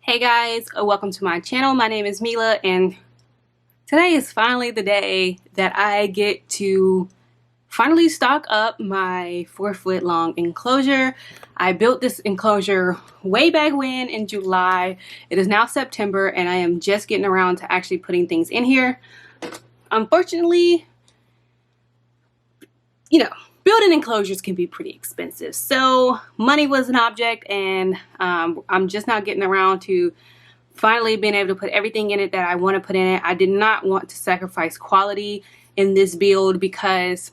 Hey guys, welcome to my channel. My name is Mila and today is finally the day that I get to finally stock up my 4-foot long enclosure. I built this enclosure way back when in July. It is now September and I am just getting around to actually putting things in here. Unfortunately, building enclosures can be pretty expensive. So money was an object and I'm just now getting around to finally being able to put everything in it that I want to put in it. I did not want to sacrifice quality in this build because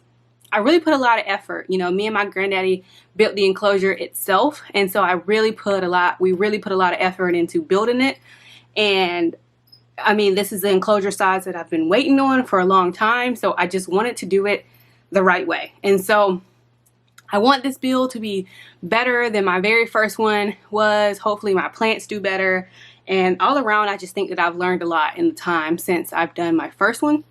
I really put a lot of effort. You know, me and my granddaddy built the enclosure itself. And so we really put a lot of effort into building it. And I mean, this is the enclosure size that I've been waiting on for a long time. So I just wanted to do it the right way. And so I want this build to be better than my very first one was. Hopefully my plants do better. And all around, I just think that I've learned a lot in the time since I've done my first one.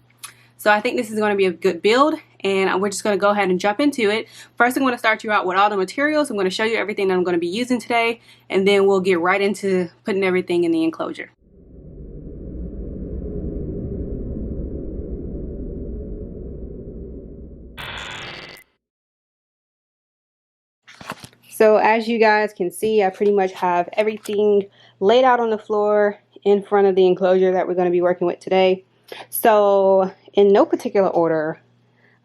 So I think this is going to be a good build and we're just going to go ahead and jump into it. First, I'm going to start you out with all the materials. I'm going to show you everything that I'm going to be using today, and then we'll get right into putting everything in the enclosure. So as you guys can see, I pretty much have everything laid out on the floor in front of the enclosure that we're going to be working with today. So in no particular order,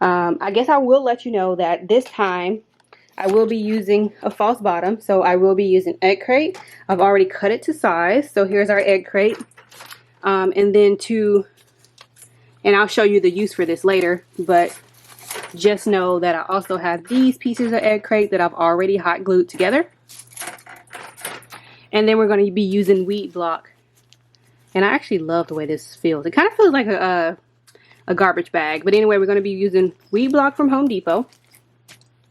I guess I will let you know that this time I will be using a false bottom. So I will be using egg crate. I've already cut it to size. So here's our egg crate. And I'll show you the use for this later, but just know that I also have these pieces of egg crate that I've already hot glued together. And then we're going to be using weed block. And I actually love the way this feels. It kind of feels like a garbage bag. But anyway, we're going to be using weed block from Home Depot.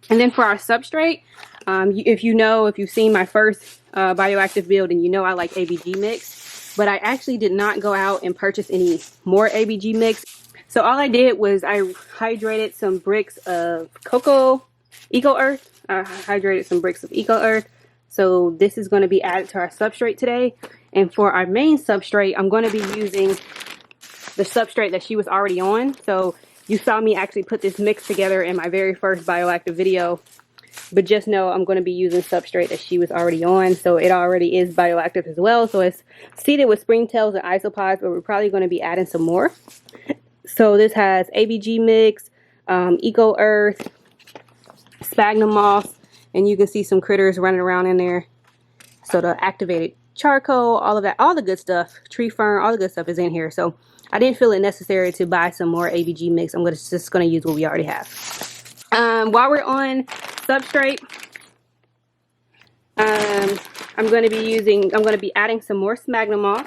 And then for our substrate, if you've seen my first bioactive build, and you know I like ABG mix. But I actually did not go out and purchase any more ABG mix. So all I did was I hydrated some bricks of coco EcoEarth. I hydrated some bricks of EcoEarth. So this is going to be added to our substrate today. And for our main substrate, I'm going to be using the substrate that she was already on. So you saw me actually put this mix together in my very first bioactive video. But just know I'm going to be using substrate that she was already on. So it already is bioactive as well. So it's seeded with springtails and isopods, but we're probably going to be adding some more. So this has ABG mix, EcoEarth, sphagnum moss, and you can see some critters running around in there. So the activated charcoal, all of that, all the good stuff, tree fern, all the good stuff is in here. So I didn't feel it necessary to buy some more ABG mix. I'm just going to use what we already have. While we're on substrate, I'm going to be adding some more sphagnum moss.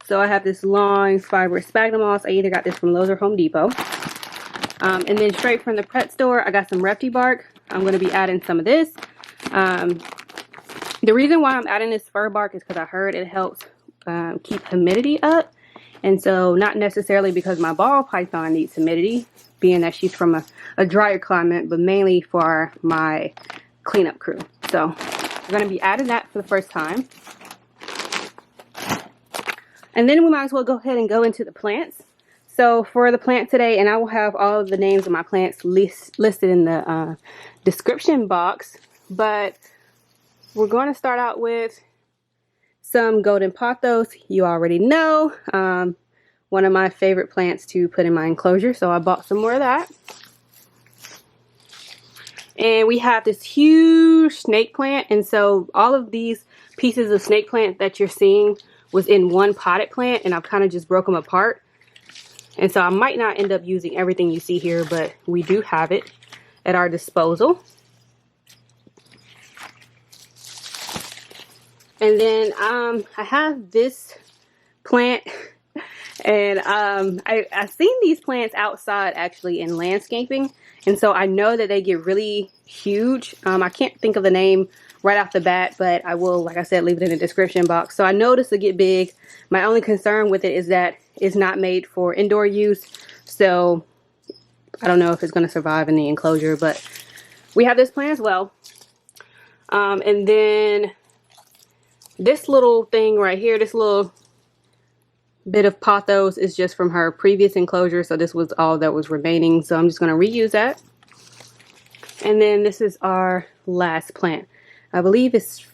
So I have this long fibrous sphagnum moss. I either got this from Lowe's or Home Depot. And then straight from the pet store, I got some ReptiBark. I'm going to be adding some of this. The reason why I'm adding this fir bark is because I heard it helps keep humidity up. And so not necessarily because my ball python needs humidity, being that she's from a drier climate, but mainly for my cleanup crew. So I'm going to be adding that for the first time. And then we might as well go ahead and go into the plants. So for the plant today, and I will have all of the names of my plants listed in the description box, but we're going to start out with some golden pathos. You already know, one of my favorite plants to put in my enclosure, so I bought some more of that. And we have this huge snake plant, and so all of these pieces of snake plant that you're seeing was in one potted plant, and I've kind of just broke them apart. And so I might not end up using everything you see here, but we do have it at our disposal. And then I have this plant, and I've seen these plants outside actually in landscaping, and so I know that they get really huge. I can't think of the name right off the bat, but I will, like I said, leave it in the description box. So I know this will get big. My only concern with it is that it's not made for indoor use. So I don't know if it's going to survive in the enclosure, but we have this plant as well. And then This little thing right here, this little bit of pathos is just from her previous enclosure, so this was all that was remaining, so I'm just going to reuse that. And then this is our last plant. I believe it's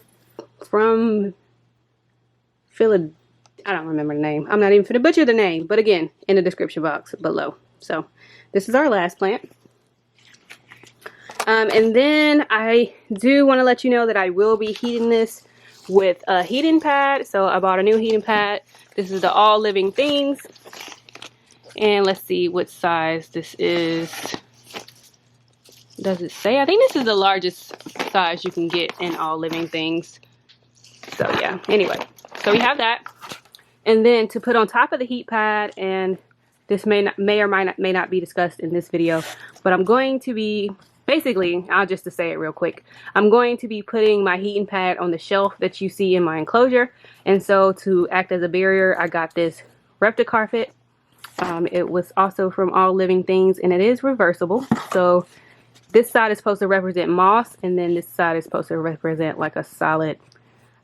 from Philodendron. I don't remember the name. I'm not even finna butcher the name, but again, in the description box below. So this is our last plant. And then I do want to let you know that I will be heating this with a heating pad. So I bought a new heating pad. This is the All Living Things. And let's see what size this is. Does it say? I think this is the largest size you can get in All Living Things. So yeah, anyway. So we have that. And then to put on top of the heat pad, and this may or may not be discussed in this video, but I'm going to be, basically, I'll just to say it real quick, I'm going to be putting my heating pad on the shelf that you see in my enclosure. And so to act as a barrier, I got this ReptiCarpet. It was also from All Living Things, and it is reversible. So this side is supposed to represent moss, and then this side is supposed to represent like a solid,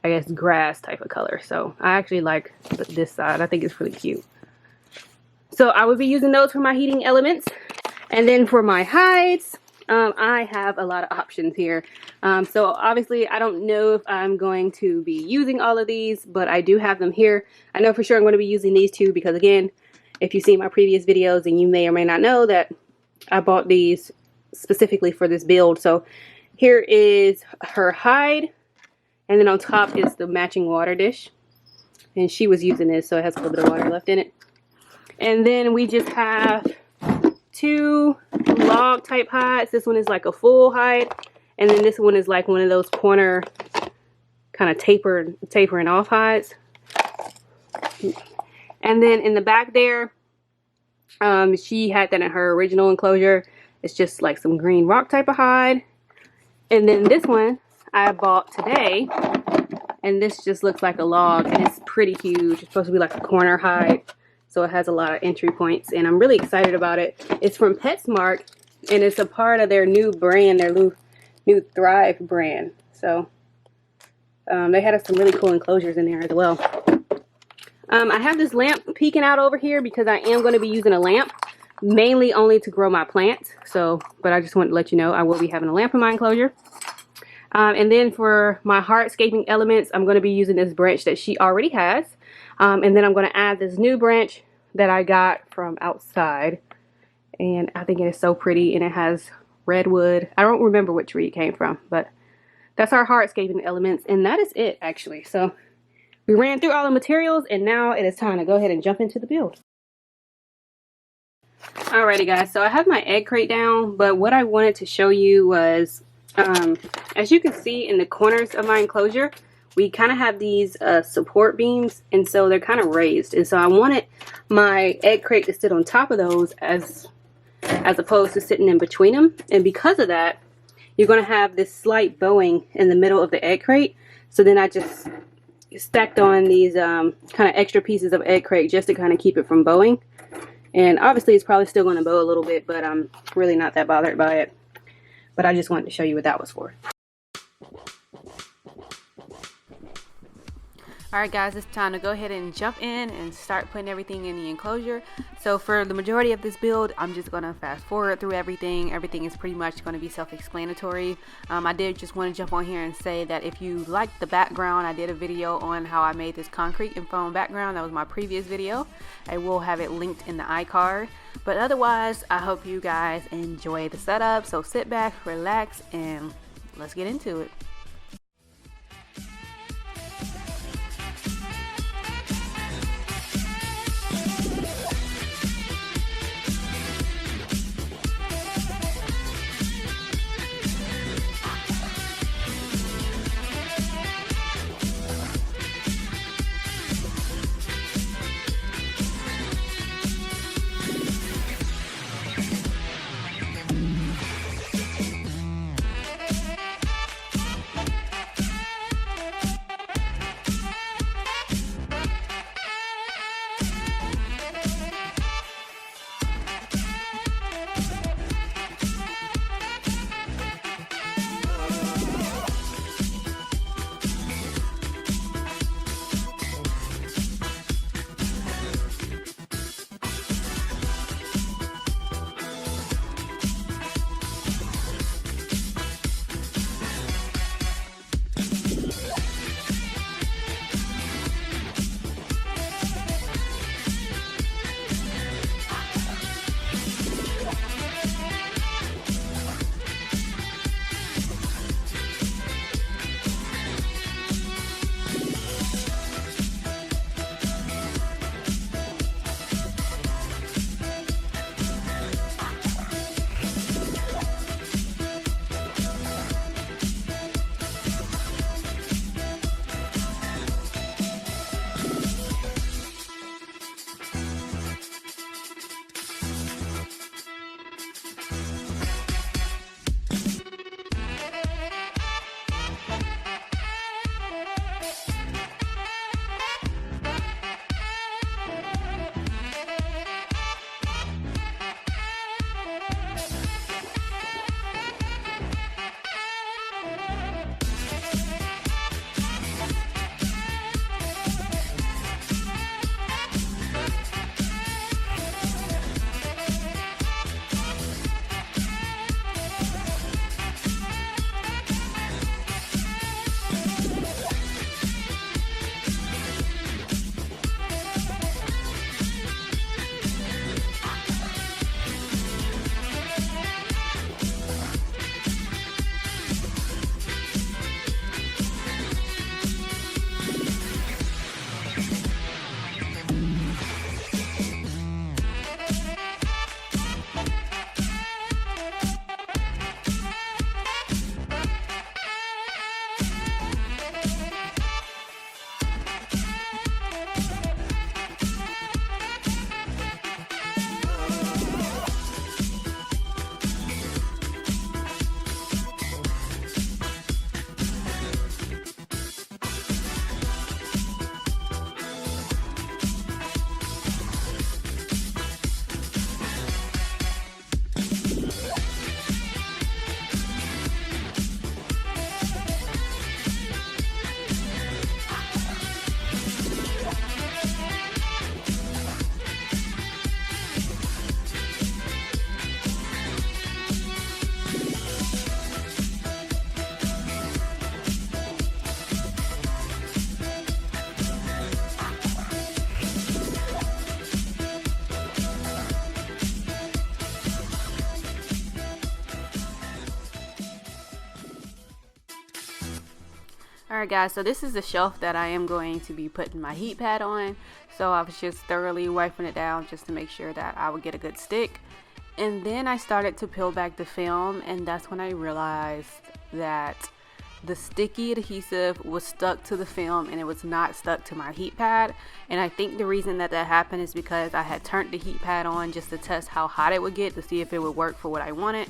I guess, grass type of color. So I actually like this side. I think it's really cute. So I will be using those for my heating elements. And then for my hides, I have a lot of options here. So obviously I don't know if I'm going to be using all of these, but I do have them here. I know for sure I'm going to be using these two because, again, if you've seen my previous videos, and you may or may not know that I bought these specifically for this build. So here is her hide. And then on top is the matching water dish. And she was using this, so it has a little bit of water left in it. And then we just have two log type hides. This one is like a full hide. And then this one is like one of those corner kind of tapering off hides. And then in the back there, she had that in her original enclosure. It's just like some green rock type of hide. And then this one I bought today, and this just looks like a log, and it's pretty huge. It's supposed to be like a corner hide, so it has a lot of entry points, and I'm really excited about it. It's from PetSmart, and it's a part of their new brand, their new Thrive brand. So they had some really cool enclosures in there as well. I have this lamp peeking out over here because I am going to be using a lamp, mainly only to grow my plants. So, but I just wanted to let you know I will be having a lamp in my enclosure. And then for my hardscaping elements, I'm going to be using this branch that she already has. And then I'm going to add this new branch that I got from outside. And I think it is so pretty, and it has redwood. I don't remember what tree it came from, but that's our hardscaping elements. And that is it, actually. So we ran through all the materials, and now it is time to go ahead and jump into the build. Alrighty guys, so I have my egg crate down, but what I wanted to show you was, as you can see in the corners of my enclosure, we kind of have these support beams, and so they're kind of raised, and so I wanted my egg crate to sit on top of those as opposed to sitting in between them. And because of that, you're going to have this slight bowing in the middle of the egg crate. So then I just stacked on these kind of extra pieces of egg crate just to kind of keep it from bowing. And obviously it's probably still going to bow a little bit, but I'm really not that bothered by it. But I just wanted to show you what that was for. Alright guys, it's time to go ahead and jump in and start putting everything in the enclosure. So for the majority of this build, I'm just going to fast forward through everything. Everything is pretty much going to be self-explanatory. I did just want to jump on here and say that if you like the background, I did a video on how I made this concrete and foam background. That was my previous video. I will have it linked in the iCard. But otherwise, I hope you guys enjoy the setup. So sit back, relax, and let's get into it. Alright guys, so this is the shelf that I am going to be putting my heat pad on. So I was just thoroughly wiping it down just to make sure that I would get a good stick. And then I started to peel back the film, and that's when I realized that the sticky adhesive was stuck to the film and it was not stuck to my heat pad. And I think the reason that happened is because I had turned the heat pad on just to test how hot it would get to see if it would work for what I wanted.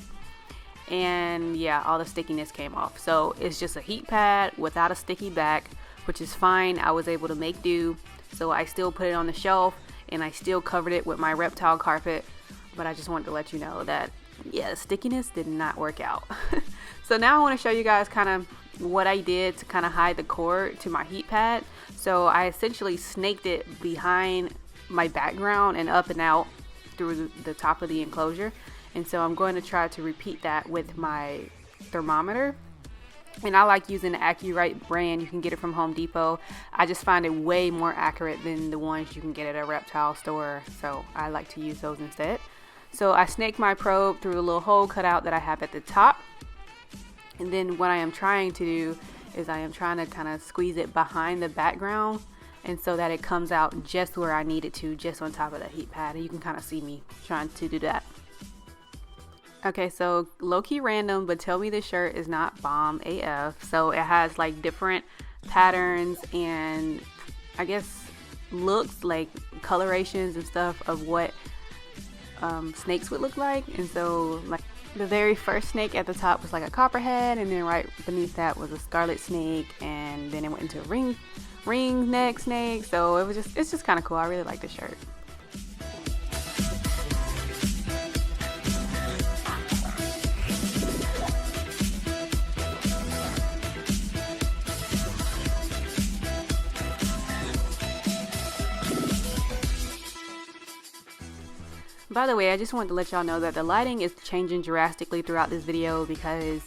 And yeah, all the stickiness came off. So it's just a heat pad without a sticky back, which is fine. I was able to make do. So I still put it on the shelf and I still covered it with my reptile carpet. But I just wanted to let you know that, yeah, the stickiness did not work out. So now I want to show you guys kind of what I did to kind of hide the cord to my heat pad. So I essentially snaked it behind my background and up and out through the top of the enclosure. And so I'm going to try to repeat that with my thermometer. And I like using the EcoEarth brand. You can get it from Home Depot. I just find it way more accurate than the ones you can get at a reptile store. So I like to use those instead. So I snake my probe through a little hole cut out that I have at the top. And then what I am trying to do is I am trying to kind of squeeze it behind the background. And so that it comes out just where I need it to, just on top of the heat pad. And you can kind of see me trying to do that. Okay, so low-key random, but tell me this shirt is not bomb AF. So it has like different patterns and I guess looks, like colorations and stuff of what snakes would look like. And so like the very first snake at the top was like a copperhead, and then right beneath that was a scarlet snake, and then it went into a ring neck snake. So it's just kind of cool. I really like the shirt. By the way, I just wanted to let y'all know that the lighting is changing drastically throughout this video because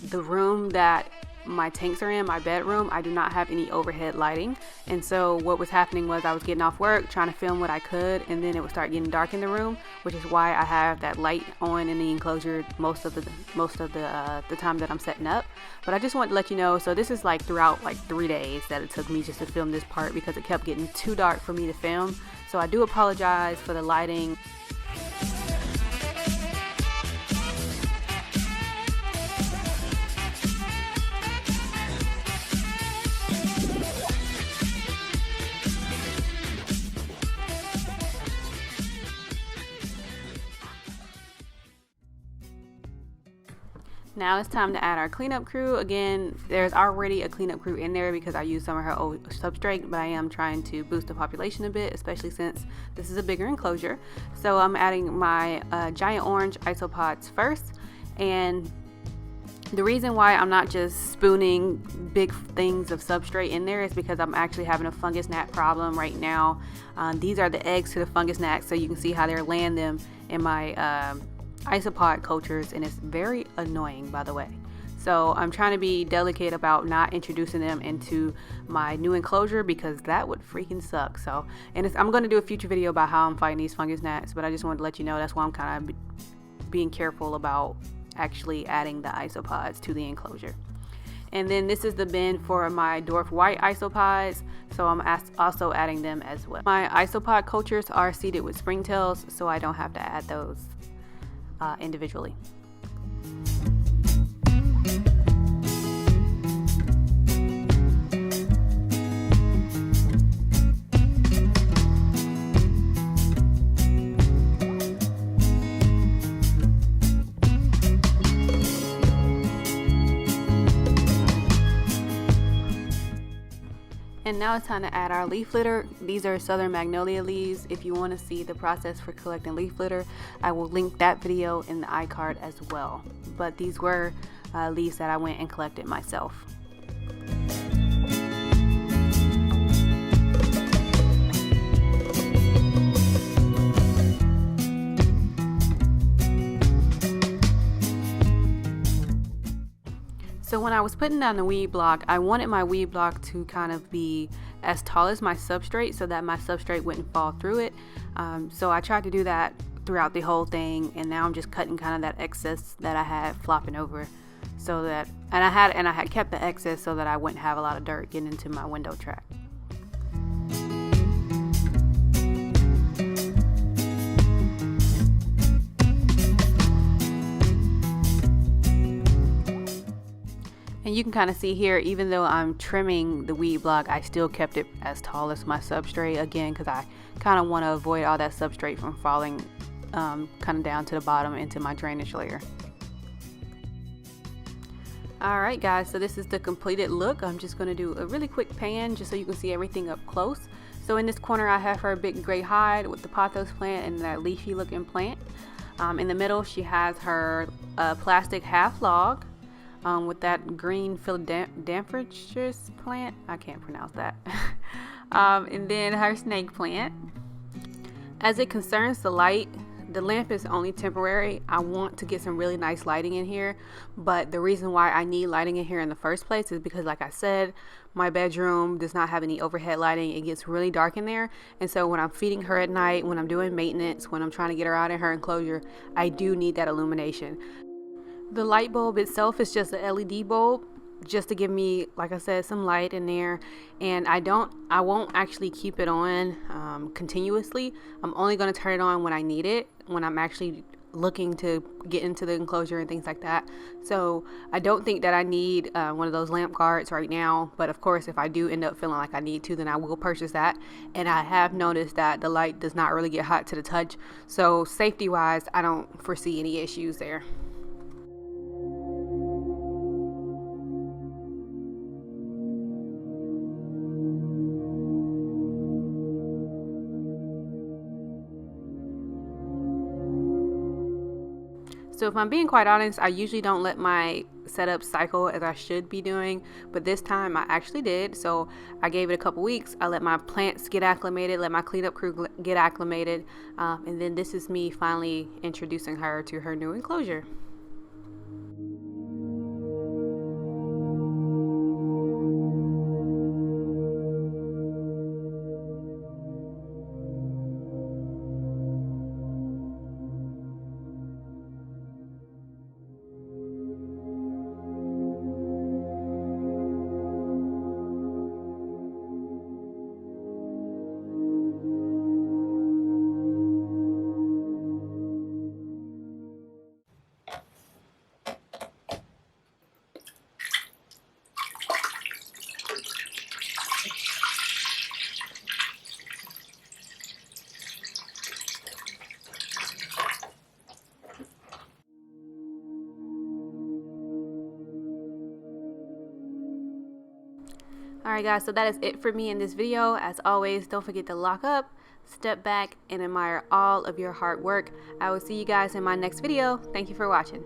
the room that my tanks are in, my bedroom, I do not have any overhead lighting. And so what was happening was I was getting off work, trying to film what I could, and then it would start getting dark in the room, which is why I have that light on in the enclosure most of the time that I'm setting up. But I just wanted to let you know, so this is like throughout like 3 days that it took me just to film this part because it kept getting too dark for me to film. So I do apologize for the lighting. Now it's time to add our cleanup crew. Again, there's already a cleanup crew in there because I used some of her old substrate, but I am trying to boost the population a bit, especially since this is a bigger enclosure. So I'm adding my giant orange isopods first, and the reason why I'm not just spooning big things of substrate in there is because I'm actually having a fungus gnat problem right now. These are the eggs to the fungus gnats, so you can see how they're laying them in my isopod cultures, and it's very annoying, by the way. So I'm trying to be delicate about not introducing them into my new enclosure because that would freaking suck. So, and I'm going to do a future video about how I'm fighting these fungus gnats, but I just wanted to let you know that's why I'm kind of being careful about actually adding the isopods to the enclosure. And then this is the bin for my dwarf white isopods, so I'm also adding them as well. My isopod cultures are seeded with springtails, so I don't have to add those individually. And now it's time to add our leaf litter. These are Southern Magnolia leaves. If you want to see the process for collecting leaf litter, I will link that video in the iCard as well. But these were leaves that I went and collected myself. So when I was putting down the weed block, I wanted my weed block to kind of be as tall as my substrate so that my substrate wouldn't fall through it. So I tried to do that throughout the whole thing, and now I'm just cutting kind of that excess that I had flopping over, so that, and I had kept the excess so that I wouldn't have a lot of dirt getting into my window track. And you can kind of see here, even though I'm trimming the weed block, I still kept it as tall as my substrate, again, because I kind of want to avoid all that substrate from falling kind of down to the bottom into my drainage layer. Alright guys, so this is the completed look. I'm just going to do a really quick pan just so you can see everything up close. So in this corner I have her big gray hide with the pathos plant and that leafy looking plant. In the middle she has her plastic half log. With that green Philodendron plant, I can't pronounce that. And then her snake plant. As it concerns the light, the lamp is only temporary. I want to get some really nice lighting in here, but the reason why I need lighting in here in the first place is because, like I said, my bedroom does not have any overhead lighting. It gets really dark in there, and so when I'm feeding her at night, when I'm doing maintenance, when I'm trying to get her out in her enclosure, I do need that illumination. The light bulb itself is just a LED bulb, just to give me, like I said, some light in there. And I won't actually keep it on continuously. I'm only going to turn it on when I need it, when I'm actually looking to get into the enclosure and things like that. So I don't think that I need one of those lamp guards right now, but of course if I do end up feeling like I need to, then I will purchase that. And I have noticed that the light does not really get hot to the touch, so safety wise I don't foresee any issues there. So if I'm being quite honest, I usually don't let my setup cycle as I should be doing, but this time I actually did. So I gave it a couple weeks. I let my plants get acclimated, let my cleanup crew get acclimated, and then this is me finally introducing her to her new enclosure. Alright guys, so that is it for me in this video. As always, don't forget to lock up, step back, and admire all of your hard work. I will see you guys in my next video. Thank you for watching.